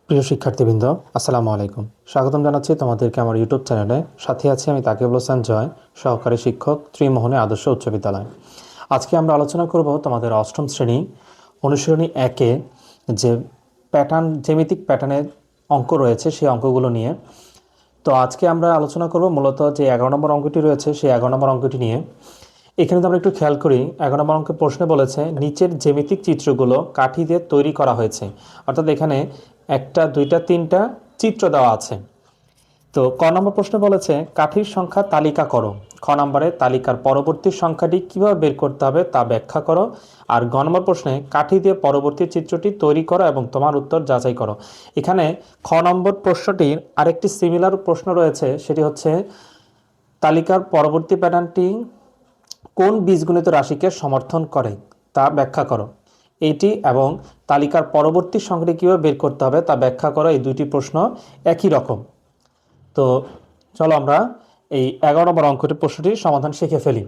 প্রিয় শিক্ষার্থীবৃন্দ, আসসালামু আলাইকুম। স্বাগতম জানাচ্ছি তোমাদেরকে আমার ইউটিউব চ্যানেলে। সাথে আছি আমি তাকিবুল হোসেন জয়, সহকারী শিক্ষক, ত্রিমোহনী আদর্শ উচ্চ বিদ্যালয়। আজকে আমরা আলোচনা করব তোমাদের অষ্টম শ্রেণী অনুশীলনী 1-এ যে জ্যামিতিক প্যাটার্নের অঙ্ক রয়েছে সেই অঙ্কগুলো নিয়ে। তো আজকে আমরা আলোচনা করব মূলত যে 11 নম্বর অঙ্কটি রয়েছে সেই 11 নম্বর অঙ্কটি নিয়ে। এখানে তো আমরা একটু খেয়াল করি, 11 নম্বর অঙ্কের প্রশ্নে বলেছে নিচের জ্যামিতিক চিত্রগুলো কাঠি দিয়ে তৈরি করা হয়েছে। অর্থাৎ এখানে একটা, দুইটা, তিনটা চিত্র দেওয়া আছে। তো ক নম্বর প্রশ্নে বলেছে কাঠির সংখ্যা তালিকা করো। খ নম্বরে তালিকার পরবর্তী সংখ্যাটি কিভাবে বের করতে হবে তা ব্যাখ্যা করো। আর গ নম্বর প্রশ্নে কাঠি দিয়ে পরবর্তী চিত্রটি তৈরি করো এবং তোমার উত্তর যাচাই করো। এখানে খ নম্বর প্রশ্নটির আরেকটি সিমিলার প্রশ্ন রয়েছে, সেটি হচ্ছে তালিকার পরবর্তী প্যাটার্নটি কোন বীজগণিত রাশিকে সমর্থন করে তা ব্যাখ্যা করো। এইটি এবং তালিকার পরবর্তী সংখ্যাটি কীভাবে বের করতে হবে তা ব্যাখ্যা করো, এই দুইটি প্রশ্ন একই রকম। তো চলো আমরা এই 11 নম্বর অঙ্কটির প্রশ্নটির সমাধান শিখে ফেলি।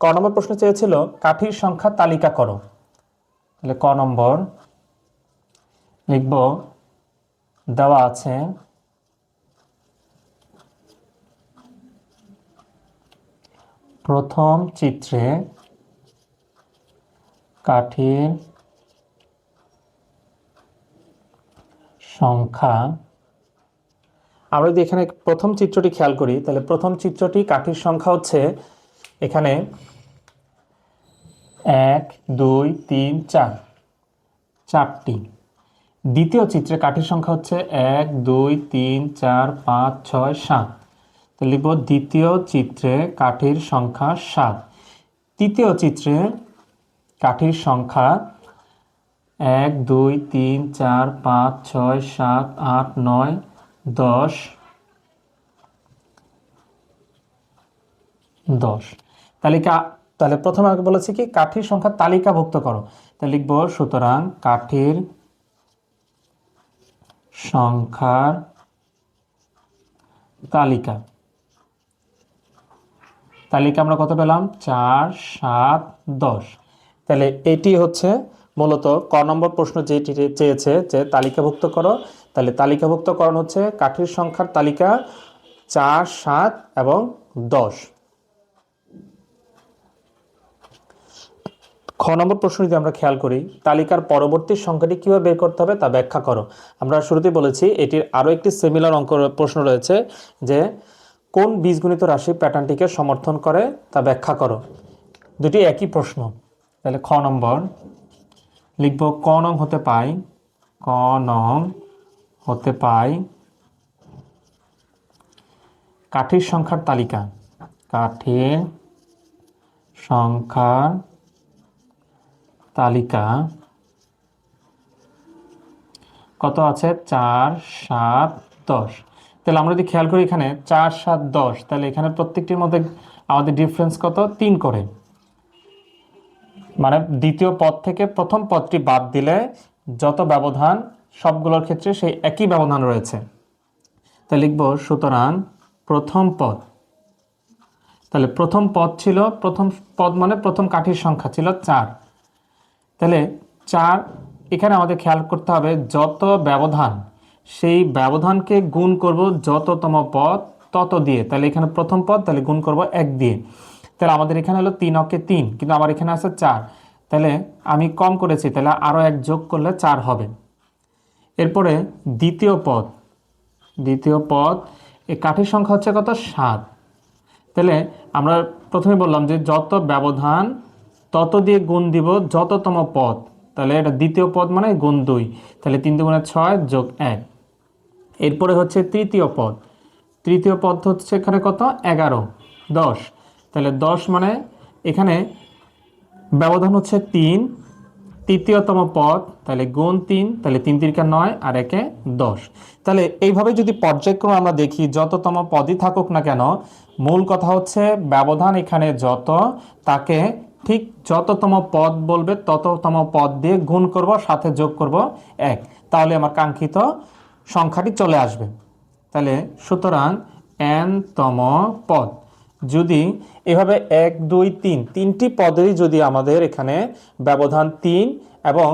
ক নম্বর প্রশ্ন চেয়েছিল কাঠির সংখ্যা তালিকা করো। তাহলে ক নম্বর লিখব, দেওয়া আছে প্রথম চিত্রে কাঠির সংখ্যা। আমরা যদি এখানে প্রথম চিত্রটি খেয়াল করি তাহলে প্রথম চিত্রটি কাঠির সংখ্যা হচ্ছে এখানে 1 2 3 4, চারটি। দ্বিতীয় চিত্রে কাঠির সংখ্যা হচ্ছে 1 2 3 4 5 6 7। তো লিখব দ্বিতীয় চিত্রে কাঠির সংখ্যা 7। তৃতীয় চিত্রে কাঠির সংখ্যা 1 2 3 4 5 6 7 8 9 10 10। তাহলে প্রথমে আগে বলেছি কি কাঠির সংখ্যা তালিকাভুক্ত করো। তাহলে লিখব সুতরাং কাঠির সংখ্যার তালিকা আমরা কত পেলাম? 4 7 10। তাহলে এটি হচ্ছে মূলত ক নম্বর প্রশ্ন যেটি চেয়েছে যে তালিকাভুক্ত করো। তাহলে তালিকাভুক্তকরণ হচ্ছে কাঠির সংখ্যার তালিকা 4 7 এবং 10। খ নম্বর প্রশ্ন যদি আমরা খেয়াল করি তালিকার পরবর্তী সংখ্যাটি কীভাবে বের করতে হবে তা ব্যাখ্যা করো। আমরা শুরুতেই বলেছি এটির আরও একটি সিমিলার অঙ্ক প্রশ্ন রয়েছে যে কোন বীজগণিত রাশি প্যাটার্নটিকে সমর্থন করে তা ব্যাখ্যা করো। দুটি একই প্রশ্ন। তাহলে খ নম্বর লিখব ক নং হতে পাই, ক নং হতে পাই কাঠির সংখ্যার তালিকা, কাঠির সংখ্যার তালিকা কত আছে? 4 7 10। তাহলে আমরা যদি খেয়াল করি এখানে 4 7 10, তাহলে এখানে প্রত্যেকটির মধ্যে আমাদের ডিফারেন্স কত? 3 করে। মানে দ্বিতীয় পদ থেকে প্রথম পদটি বাদ দিলে যত ব্যবধান সবগুলোর ক্ষেত্রে সেই একই ব্যবধান রয়েছে। তাহলে লিখব সুতরাং প্রথম পদ। তাহলে প্রথম পদ ছিল, প্রথম পদ মানে প্রথম কাঠির সংখ্যা ছিল 4। তাহলে 4 এখানে আমাদের খেয়াল করতে হবে যত ব্যবধান সেই ব্যবধানকে গুণ করব যততম পদ তত দিয়ে। তাহলে এখানে প্রথম পদ, তাহলে গুণ করব 1 দিয়ে। তাহলে আমাদের এখানে হলো 3 অকে 3, কিন্তু আমার এখানে আছে 4। তাহলে আমি কম করেছি, তাহলে আরও 1 যোগ করলে 4 হবে। এরপরে দ্বিতীয় পদ এই কাঠির সংখ্যা হচ্ছে কত? 7। তাহলে আমরা প্রথমে বললাম যে যত ব্যবধান তত দিয়ে গুণ দিব যততম পদ। তাহলে এটা দ্বিতীয় পদ মানে গুণ 2। তাহলে 3 দুগুণে 6 যোগ 1। এরপরে হচ্ছে তৃতীয় পদ হচ্ছে এখানে কত? 11 10। তাহলে 10 মানে এখানে ব্যবধান হচ্ছে 3, তৃতীয়তম পদ, তাহলে গুণ 3, তাহলে 3 3 9 আর 1 10। তাহলে এইভাবে যদি পর্যায়ক্রমে আমরা দেখি যততম পদই থাকুক না কেন, মূল কথা হচ্ছে ব্যবধান এখানে যত, তাকে ঠিক যততম পদ বলবে তততম পদ দিয়ে গুণ করব, সাথে যোগ করব 1, তাহলে আমার কাঙ্ক্ষিত সংখ্যাটি চলে আসবে। তাহলে সুতরাং n তম পদ, যদি এভাবে 1 2 3 তিনটি পদেরই যদি আমাদের এখানে ব্যবধান 3 এবং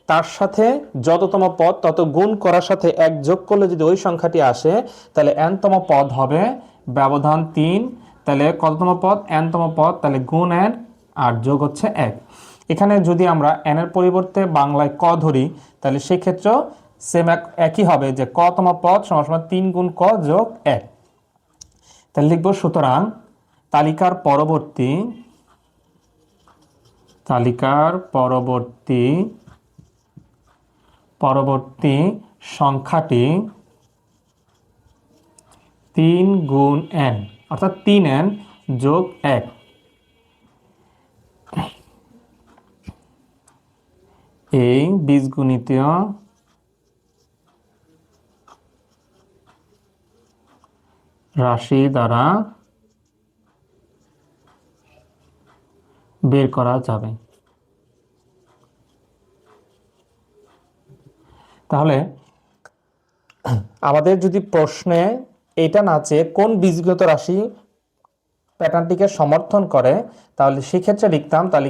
তার সাথে যততম পদ তত গুণ করার সাথে 1 যোগ করলে যদি ওই সংখ্যাটি আসে, তাহলে n-তম পদ হবে ব্যবধান 3। তাহলে কততম পদ? n-তম পদ, তাহলে গুণ n আর যোগ হচ্ছে 1। এখানে যদি আমরা n এর পরিবর্তে বাংলায় ক ধরি, তাহলে সেই ক্ষেত্রেও সেম একই হবে যে ক-তম পদ সমান সমান 3 গুণ ক যোগ 1। তাহলে লিখব সুতরাং তালিকার পরবর্তী সংখ্যাটি 3 গুণ n, অর্থাৎ 3n যোগ 1। এই বীজগণিতীয় রাশি দ্বারা বের করা যাবে। তাহলে আমাদের যদি প্রশ্নে এটা না চেয়ে কোন বীজগত রাশি প্যাটার্নটিকে সমর্থন করে, তাহলে সেক্ষেত্রে লিখতাম তাহলে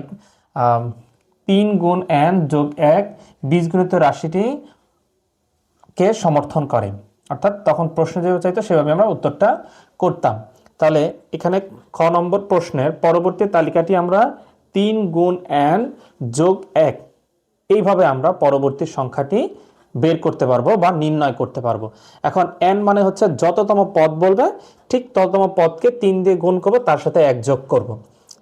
3 গুণ n যোগ 1 বীজগণিত রাশিটিকে সমর্থন করে, অর্থাৎ তখন প্রশ্ন যেভাবে চাইতো সেভাবে আমরা উত্তরটা করতাম। তাহলে এখানে খ নম্বর প্রশ্নের পরবর্তী তালিকাটি আমরা 3 গুণ n যোগ 1 এইভাবে আমরা পরবর্তী সংখ্যাটি বের করতে পারবো বা নির্ণয় করতে পারবো। এখন n মানে হচ্ছে যততম পদ বলবে ঠিক তততম পদকে 3 দিয়ে গুণ করব, তার সাথে 1 যোগ করব,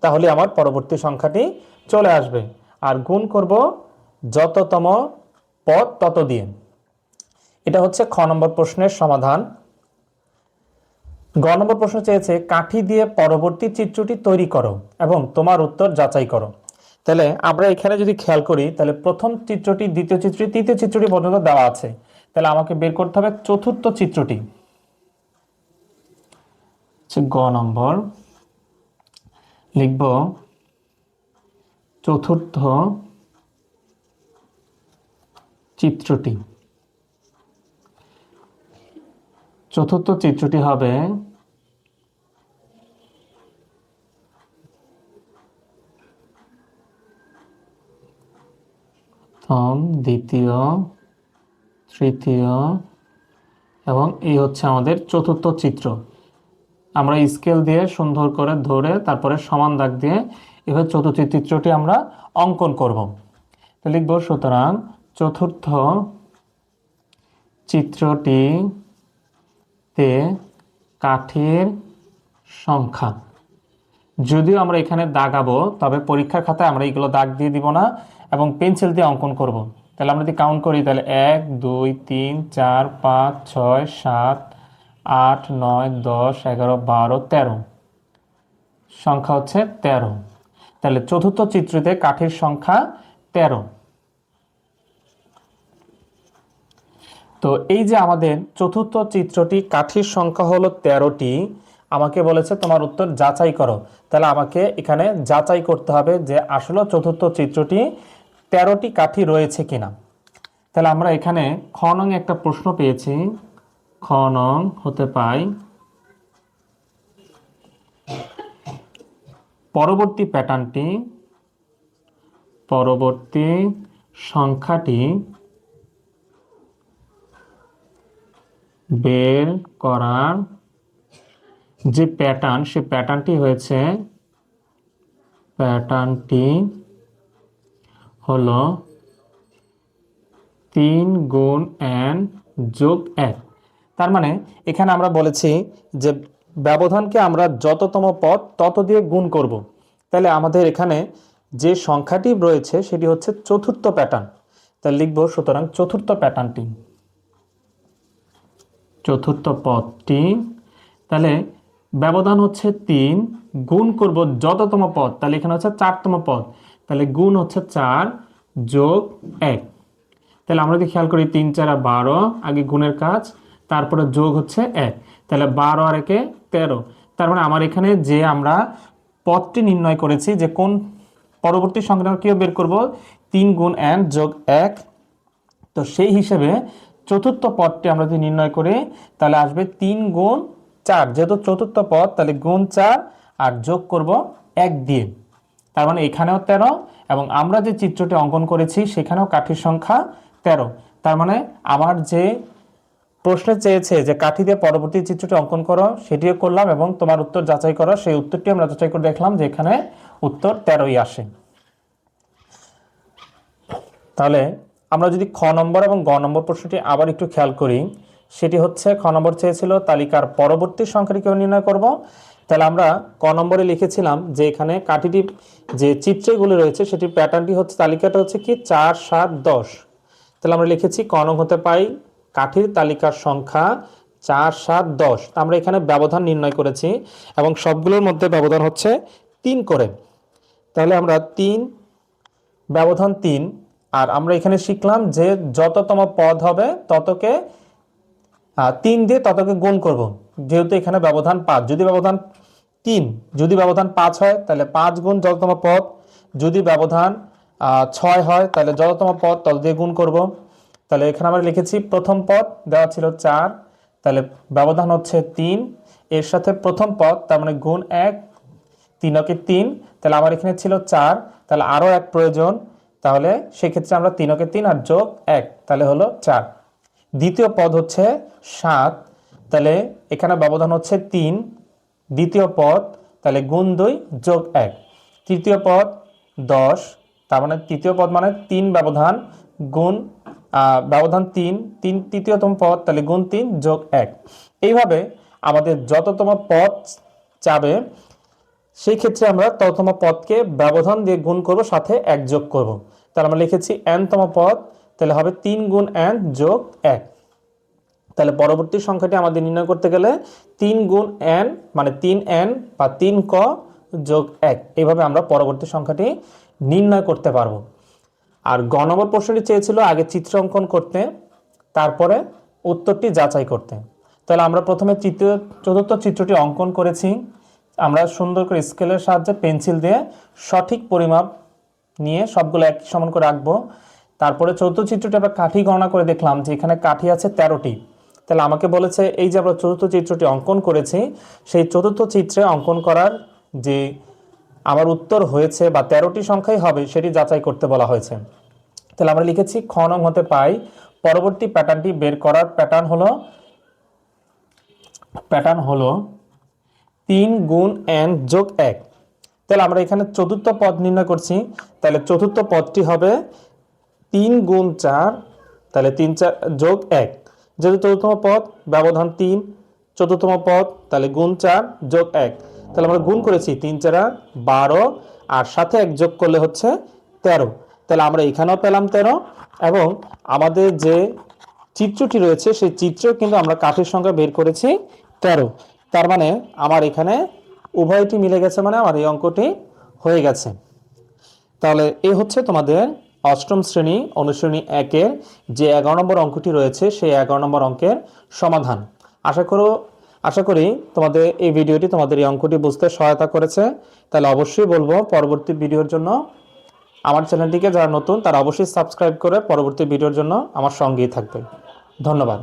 তাহলে আমার পরবর্তী সংখ্যাটি চলে আসবে। আর গুণ করব যততম পদ তত দিয়ে। এটা হচ্ছে খ নম্বর প্রশ্নের সমাধান। গ নম্বর প্রশ্ন চেয়েছে কাঠি দিয়ে পরবর্তী চিত্রটি তৈরি করো এবং তোমার উত্তর যাচাই করো। তাহলে আমরা এখানে যদি খেয়াল করি, তাহলে প্রথম চিত্রটি, দ্বিতীয় চিত্রটি, তৃতীয় চিত্রটি পর্যন্ত দেওয়া আছে। তাহলে আমাকে বের করতে হবে চতুর্থ চিত্রটি। গ নম্বর লিখব চতুর্থ চিত্রটি। চতুর্থ চিত্রটি হবে প্রথম, দ্বিতীয়, তৃতীয় এবং এই হচ্ছে আমাদের চতুর্থ চিত্র। আমরা স্কেল দিয়ে সুন্দর করে ধরে তারপরে সমান দাগ দিয়ে এভাবে চতুর্থ চিত্রটি আমরা অঙ্কন করব। তো লিখব সুতরাং চতুর্থ চিত্রটিতে কাঠির সংখ্যা, যদিও আমরা এখানে দাগাবো তবে পরীক্ষার খাতায় আমরা এগুলো দাগ দিয়ে দিব না এবং পেন্সিল দিয়ে অঙ্কন করব। তাহলে আমরা যদি কাউন্ট করি, তাহলে 1 2 3 4 5 6 7 8 9 10 11 12 13 সংখ্যা হচ্ছে 13। তাহলে চতুর্থ চিত্রতে কাঠির সংখ্যা 13। তো এই যে আমাদের চতুর্থ চিত্রটি কাঠির সংখ্যা হলো 13টি, আমাকে বলেছে তোমার উত্তর যাচাই করো। তাহলে আমাকে এখানে যাচাই করতে হবে যে আসলে চতুর্থ চিত্রটি 13টি কাঠি রয়েছে কিনা। তাহলে আমরা এখানে খ নং একটা প্রশ্ন পেয়েছি। খ নং হতে পাই পরবর্তী সংখ্যাটি বের করার যে প্যাটার্ন, সে প্যাটার্নটি হলো 3 গুণ n যোগ 1। তার মানে এখানে আমরা বলেছি যে ব্যবধানকে আমরা যততম পদ তত দিয়ে গুণ করব। তাহলে আমাদের এখানে যে সংখ্যাটি রয়েছে সেটি হচ্ছে চতুর্থ প্যাটার্ন। তাহলে লিখব সুতরাং চতুর্থ প্যাটার্নটি, চতুর্থ পদটি। তাহলে ব্যবধান হচ্ছে 3, গুণ করব যততম পদ, তাহলে এখানে হচ্ছে 4তম পদ, তাহলে গুণ হচ্ছে 4 যোগ 1। তাহলে আমরা যদি খেয়াল করি 3 4 12, আগে গুণের কাজ, তারপরে যোগ হচ্ছে 1, তাহলে 12 আর 1 13। তার মানে আমার এখানে যে আমরা পদটি নির্ণয় করেছি যে কোন পরবর্তী সংখ্যাটা কি বের করব, 3 গুণ n যোগ 1। তো সেই হিসেবে চতুর্থ পদটি আমরা যদি নির্ণয় করি তাহলে আসবে 3 গুণ 4, যেহেতু চতুর্থ পদ তাহলে গুণ 4 আর যোগ করব 1 দিয়ে। তার মানে এখানেও 13 এবং আমরা যে চিত্রটি অঙ্কন করেছি সেখানেও কাঠির সংখ্যা 13। তার মানে আমার যে প্রশ্নে চেয়েছে যে কাঠি দিয়ে পরবর্তী চিত্রটি অঙ্কন করো, সেটিও করলাম এবং তোমার উত্তর যাচাই করো, সেই উত্তরটি আমরা যাচাই করে দেখলাম যে এখানে উত্তর 13ই আসে। তাহলে আমরা যদি খ নম্বর এবং গ নম্বর প্রশ্নটি আবার একটু খেয়াল করি, সেটি হচ্ছে খ নম্বর চেয়েছিল তালিকার পরবর্তী সংখ্যাটিকেও নির্ণয় করব। তাহলে আমরা ক নম্বরে লিখেছিলাম যে এখানে কাঠিটি যে চিত্রগুলো রয়েছে সেটির প্যাটার্নটি হচ্ছে, তালিকাটা হচ্ছে কি 4, 7, 10। তাহলে আমরা লিখেছি ক নং হতে পাই কাঠির তালিকার সংখ্যা 4, 7, 10। আমরা এখানে ব্যবধান নির্ণয় করেছি এবং সবগুলোর মধ্যে ব্যবধান হচ্ছে 3 করে। তাহলে আমরা 3 ব্যবধান 3, আর আমরা এখানে শিখলাম যে যততম পদ হবে ততকে 3 দিয়ে ততকে গুণ করব, যেহেতু এখানে ব্যবধান 5। যদি ব্যবধান 3 যদি ব্যবধান 5 হয় তাহলে 5 গুণ যততম পদ, যদি ব্যবধান 6 হয় তাহলে যততম পদ তত দিয়ে গুণ করব। তাহলে এখানে আমরা লিখেছি প্রথম পদ দেওয়া ছিল 4, তাহলে ব্যবধান হচ্ছে 3, এর সাথে প্রথম পদ তার মানে গুণ 1, 3 কে 3, তাহলে আমার এখানে ছিল 4, তাহলে আরও 1 প্রয়োজন, তাহলে সেক্ষেত্রে আমরা 3 কে 3 আর যোগ 1, তাহলে হলো 4। দ্বিতীয় পদ হচ্ছে 7, তাহলে এখানে ব্যবধান হচ্ছে 3, দ্বিতীয় পদ তাহলে গুণ 2 যোগ 1। তৃতীয় পদ 10, তার মানে তৃতীয় পদ মানে 3 ব্যবধান গুণ ব্যবধান 3, তৃতীয়তম পদ তাহলে গুণ 3 যোগ 1। এইভাবে আমাদের যততম পদ চাবে সেই ক্ষেত্রে আমরা তততম পদকে ব্যবধান দিয়ে গুণ করব, সাথে 1 যোগ করব। তাহলে আমরা লিখেছি n-তম পদ, তাহলে হবে 3 গুণ n যোগ 1। তাহলে পরবর্তী সংখ্যাটি আমাদের নির্ণয় করতে গেলে 3 গুণ n মানে 3n বা 3 ক যোগ 1, এইভাবে আমরা পরবর্তী সংখ্যাটি নির্ণয় করতে পারবো। আর গ নম্বর প্রশ্নটি চেয়েছিল আগে চিত্র অঙ্কন করতে, তারপরে উত্তরটি যাচাই করতে। তাহলে আমরা প্রথমে চতুর্থ চিত্রটি অঙ্কন করেছি, আমরা সুন্দর করে স্কেলের সাহায্যে পেন্সিল দিয়ে সঠিক পরিমাপ নিয়ে সবগুলো এক সমান করে রাখবো। তারপরে চতুর্থ চিত্রটি আমরা কাঠি গণনা করে দেখলাম যে এখানে কাঠি আছে 13টি। তাহলে আমাকে বলেছে এই যে আমরা চতুর্থ চিত্রটি অঙ্কন করেছি, সেই চতুর্থ চিত্রে অঙ্কন করার যে আমার উত্তর হয়েছে বা 13টি সংখ্যাই হবে সেটি যাচাই করতে বলা হয়েছে। তাহলে আমরা লিখেছি খ নং হতে পাই পরবর্তী প্যাটার্নটি বের করার প্যাটার্ন হলো 3 গুণ n যোগ 1। তাহলে আমরা এখানে চতুর্থ পদ নির্ণয় করছি, তাহলে চতুর্থ পদটি হবে 3 গুণ 4, তাহলে 3 4 যোগ 1। যেহেতু চতুর্থম পদ ব্যবধান 3, চতুর্থম পদ তাহলে গুণ 4 যোগ 1। তাহলে আমরা গুণ করেছি 3 4 12, আর সাথে 1 যোগ করলে হচ্ছে 13। তাহলে আমরা এখানেও পেলাম 13, এবং আমাদের যে চিত্রটি রয়েছে সেই চিত্রেও কিন্তু আমরা কাঠের সংখ্যা বের করেছি 13। তার মানে আমার এখানে উভয়টি মিলে গেছে, মানে আমার এই অঙ্কটি হয়ে গেছে। তাহলে এই হচ্ছে তোমাদের অষ্টম শ্রেণী অনুশীলনী 1-এর যে 11 নম্বর অঙ্কটি রয়েছে সেই 11 নম্বর অঙ্কের সমাধান। আশা করি তোমাদের এই ভিডিওটি তোমাদের এই অঙ্কটি বুঝতে সহায়তা করেছে। তাহলে অবশ্যই বলবো পরবর্তী ভিডিওর জন্য আমার চ্যানেলটিকে যারা নতুন তারা অবশ্যই সাবস্ক্রাইব করে পরবর্তী ভিডিওর জন্য আমার সঙ্গেই থাকবে। ধন্যবাদ।